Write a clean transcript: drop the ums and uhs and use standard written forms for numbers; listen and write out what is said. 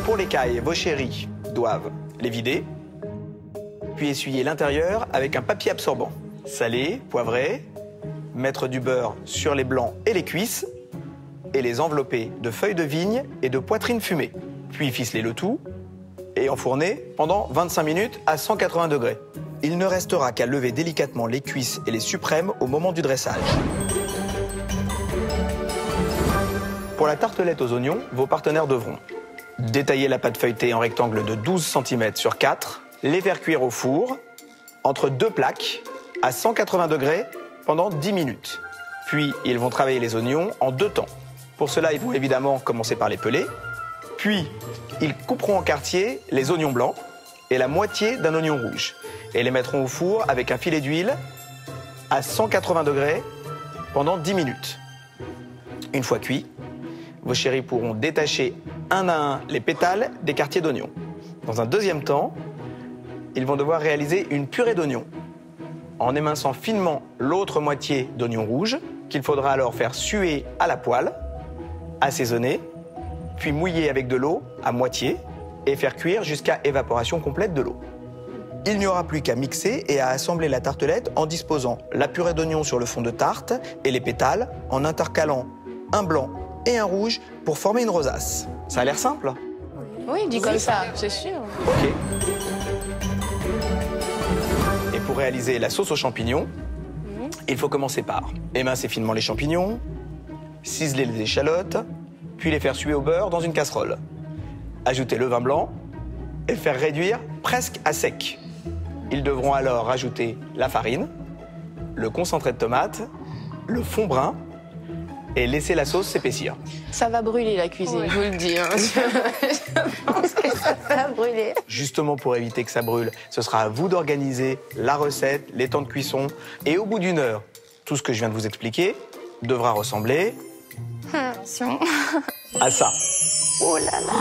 Pour l'écaille, vos chéris doivent les vider, puis essuyer l'intérieur avec un papier absorbant. Saler, poivrer, mettre du beurre sur les blancs et les cuisses et les envelopper de feuilles de vigne et de poitrine fumée. Puis ficeler le tout et enfourner pendant 25 minutes à 180 degrés. Il ne restera qu'à lever délicatement les cuisses et les suprêmes au moment du dressage. Pour la tartelette aux oignons, vos partenaires devront détailler la pâte feuilletée en rectangle de 12 cm sur 4, les faire cuire au four entre deux plaques à 180 degrés pendant 10 minutes. Puis, ils vont travailler les oignons en deux temps. Pour cela, ils vont évidemment commencer par les peler. Puis, ils couperont en quartiers les oignons blancs et la moitié d'un oignon rouge et les mettront au four avec un filet d'huile à 180 degrés pendant 10 minutes. Une fois cuit, vos chéris pourront détacher un à un les pétales des quartiers d'oignons. Dans un deuxième temps, ils vont devoir réaliser une purée d'oignons en éminçant finement l'autre moitié d'oignon rouge qu'il faudra alors faire suer à la poêle, assaisonner, puis mouiller avec de l'eau à moitié et faire cuire jusqu'à évaporation complète de l'eau. Il n'y aura plus qu'à mixer et à assembler la tartelette en disposant la purée d'oignon sur le fond de tarte et les pétales en intercalant un blanc et un rouge pour former une rosace. Ça a l'air simple? Oui, dit comme ça, c'est sûr. Ok. Et pour réaliser la sauce aux champignons, il faut commencer par émincer finement les champignons, ciseler les échalotes, puis les faire suer au beurre dans une casserole. Ajouter le vin blanc et faire réduire presque à sec. Ils devront alors rajouter la farine, le concentré de tomate, le fond brun et laisser la sauce s'épaissir. Ça va brûler la cuisine, je vous le dis. Hein. Je pense que ça va brûler. Justement pour éviter que ça brûle, ce sera à vous d'organiser la recette, les temps de cuisson. Et au bout d'une heure, tout ce que je viens de vous expliquer devra ressembler Attention. à ça. Oh là là.